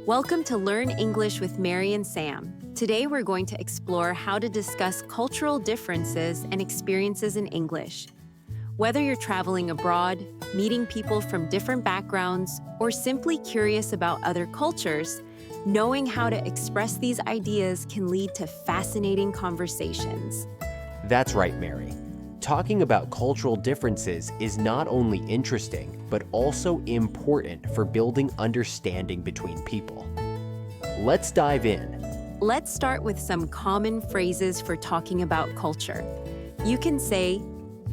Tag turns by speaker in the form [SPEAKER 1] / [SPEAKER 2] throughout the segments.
[SPEAKER 1] Welcome to Learn English with Mary and Sam. Today we're going to explore how to discuss cultural differences and experiences in English. Whether you're traveling abroad, meeting people from different backgrounds, or simply curious about other cultures, knowing how to express these ideas can lead to fascinating conversations.
[SPEAKER 2] That's right, Mary. Talking about cultural differences is not only interesting, but also important for building understanding between people. Let's dive in.
[SPEAKER 1] Let's start with some common phrases for talking about culture. You can say,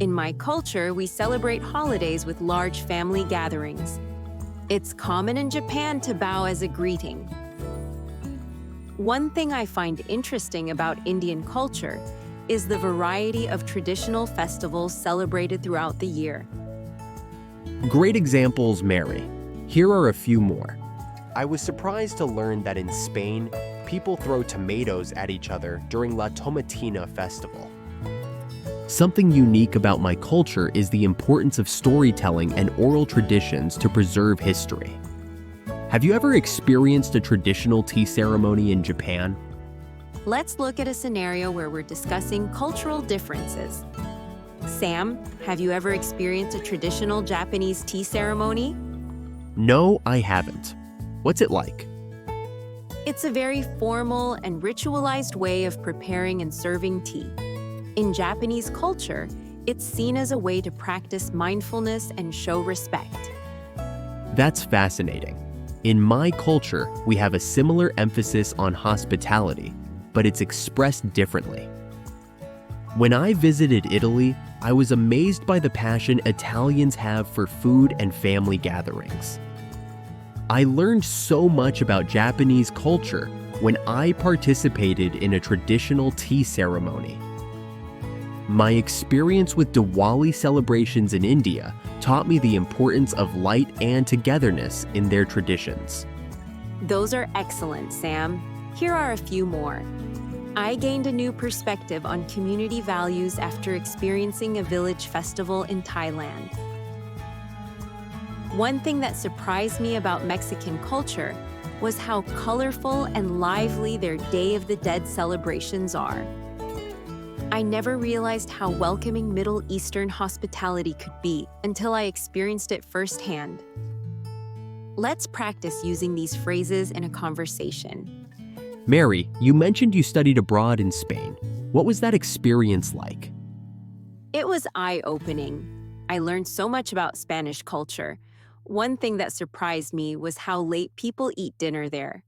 [SPEAKER 1] "In my culture, we celebrate holidays with large family gatherings." It's common in Japan to bow as a greeting. One thing I find interesting about Indian culture is the variety of traditional festivals celebrated throughout the year.
[SPEAKER 2] Great examples, Mary. Here are a few more. I was surprised to learn that in Spain, people throw tomatoes at each other during La Tomatina festival. Something unique about my culture is the importance of storytelling and oral traditions to preserve history. Have you ever experienced a traditional tea ceremony in Japan?
[SPEAKER 1] Let's look at a scenario where we're discussing cultural differences. Sam, have you ever experienced a traditional Japanese tea ceremony?
[SPEAKER 2] No, I haven't. What's it like?
[SPEAKER 1] It's a very formal and ritualized way of preparing and serving tea. In Japanese culture, it's seen as a way to practice mindfulness and show respect.
[SPEAKER 2] That's fascinating. In my culture, we have a similar emphasis on hospitality, but it's expressed differently. When I visited Italy, I was amazed by the passion Italians have for food and family gatherings. I learned so much about Japanese culture when I participated in a traditional tea ceremony. My experience with Diwali celebrations in India taught me the importance of light and togetherness in their traditions.
[SPEAKER 1] Those are excellent, Sam. Here are a few more. I gained a new perspective on community values after experiencing a village festival in Thailand. One thing that surprised me about Mexican culture was how colorful and lively their Day of the Dead celebrations are. I never realized how welcoming Middle Eastern hospitality could be until I experienced it firsthand. Let's practice using these phrases in a conversation.
[SPEAKER 2] Mary, you mentioned you studied abroad in Spain. What was that experience like?
[SPEAKER 1] It was eye-opening. I learned so much about Spanish culture. One thing that surprised me was how late people eat dinner there.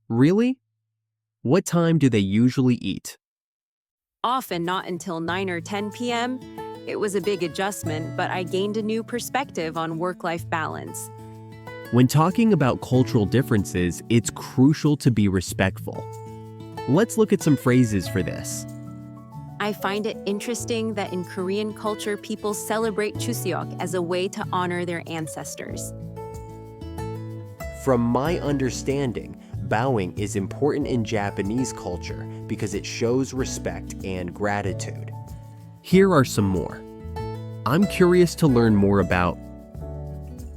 [SPEAKER 2] Really? What time do they usually eat?
[SPEAKER 1] Often not until 9 or 10 p.m. It was a big adjustment, but I gained a new perspective on work-life balance.
[SPEAKER 2] When talking about cultural differences, it's crucial to be respectful. Let's look at some phrases for this.
[SPEAKER 1] I find it interesting that in Korean culture, people celebrate Chuseok as a way to honor their ancestors.
[SPEAKER 2] From my understanding, bowing is important in Japanese culture because it shows respect and gratitude. Here are some more. I'm curious to learn more about.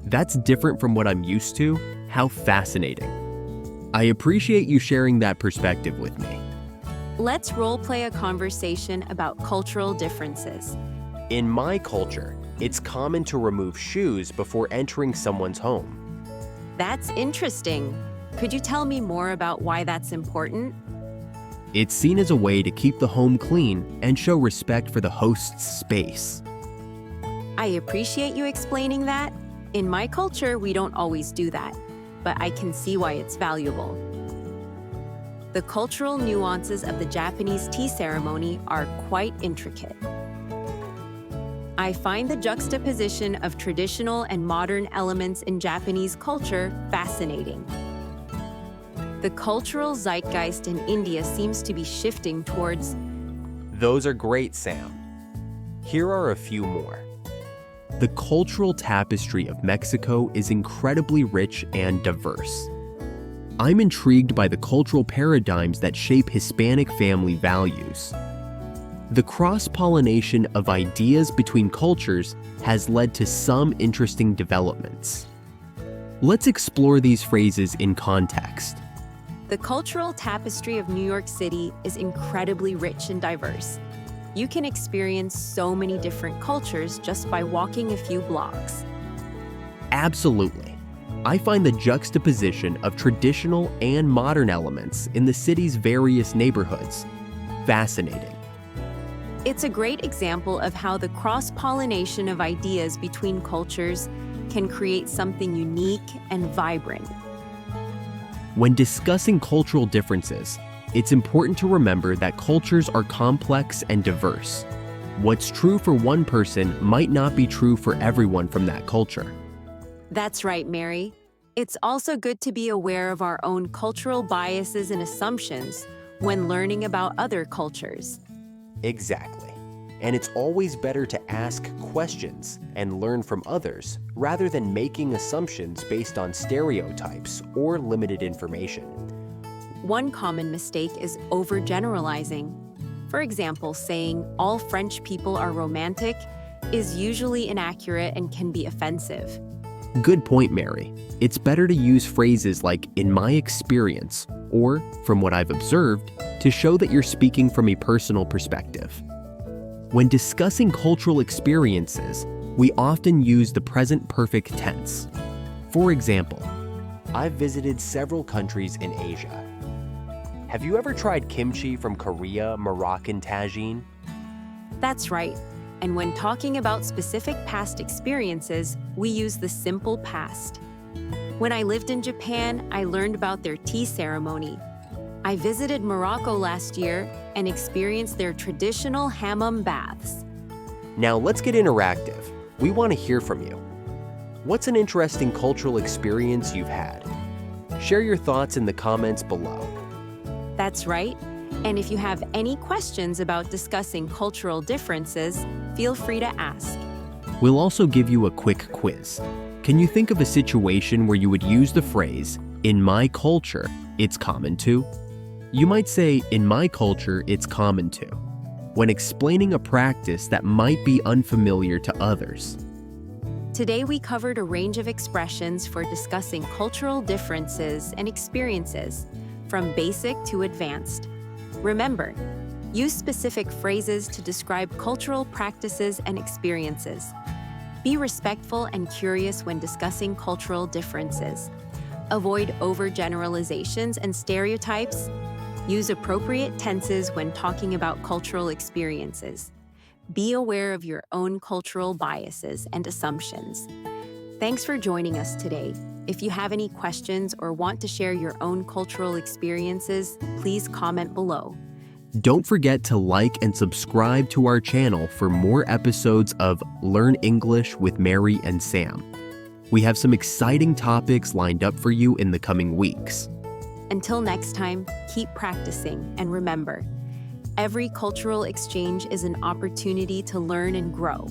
[SPEAKER 2] That's different from what I'm used to. How fascinating. I appreciate you sharing that perspective with me.
[SPEAKER 1] Let's role-play a conversation about cultural differences.
[SPEAKER 2] In my culture, it's common to remove shoes before entering someone's home.
[SPEAKER 1] That's interesting. Could you tell me more about why that's important?
[SPEAKER 2] It's seen as a way to keep the home clean and show respect for the host's space.
[SPEAKER 1] I appreciate you explaining that. In my culture, we don't always do that, but I can see why it's valuable. The cultural nuances of the Japanese tea ceremony are quite intricate. I find the juxtaposition of traditional and modern elements in Japanese culture fascinating. The cultural zeitgeist in India seems to be shifting towards.
[SPEAKER 2] Those are great, Sam. Here are a few more. The cultural tapestry of Mexico is incredibly rich and diverse. I'm intrigued by the cultural paradigms that shape Hispanic family values. The cross-pollination of ideas between cultures has led to some interesting developments. Let's explore these phrases in context.
[SPEAKER 1] The cultural tapestry of New York City is incredibly rich and diverse. You can experience so many different cultures just by walking a few blocks.
[SPEAKER 2] Absolutely. I find the juxtaposition of traditional and modern elements in the city's various neighborhoods fascinating.
[SPEAKER 1] It's a great example of how the cross-pollination of ideas between cultures can create something unique and vibrant.
[SPEAKER 2] When discussing cultural differences, it's important to remember that cultures are complex and diverse. What's true for one person might not be true for everyone from that culture.
[SPEAKER 1] That's right, Mary. It's also good to be aware of our own cultural biases and assumptions when learning about other cultures.
[SPEAKER 2] Exactly. And it's always better to ask questions and learn from others rather than making assumptions based on stereotypes or limited information.
[SPEAKER 1] One common mistake is overgeneralizing. For example, saying all French people are romantic is usually inaccurate and can be offensive.
[SPEAKER 2] Good point, Mary. It's better to use phrases like "in my experience" or "from what I've observed" to show that you're speaking from a personal perspective. When discussing cultural experiences, we often use the present perfect tense. For example, I've visited several countries in Asia. Have you ever tried kimchi from Korea, Moroccan tagine?
[SPEAKER 1] That's right. And when talking about specific past experiences, we use the simple past. When I lived in Japan, I learned about their tea ceremony. I visited Morocco last year and experienced their traditional hammam baths.
[SPEAKER 2] Now let's get interactive. We want to hear from you. What's an interesting cultural experience you've had? Share your thoughts in the comments below.
[SPEAKER 1] That's right. And if you have any questions about discussing cultural differences, feel free to ask.
[SPEAKER 2] We'll also give you a quick quiz. Can you think of a situation where you would use the phrase, "in my culture, it's common to"? You might say, "in my culture, it's common to," when explaining a practice that might be unfamiliar to others.
[SPEAKER 1] Today we covered a range of expressions for discussing cultural differences and experiences, from basic to advanced. Remember, use specific phrases to describe cultural practices and experiences. Be respectful and curious when discussing cultural differences. Avoid overgeneralizations and stereotypes. Use appropriate tenses when talking about cultural experiences. Be aware of your own cultural biases and assumptions. Thanks for joining us today. If you have any questions or want to share your own cultural experiences, please comment below.
[SPEAKER 2] Don't forget to like and subscribe to our channel for more episodes of Learn English with Mary and Sam. We have some exciting topics lined up for you in the coming weeks.
[SPEAKER 1] Until next time, keep practicing and remember, every cultural exchange is an opportunity to learn and grow.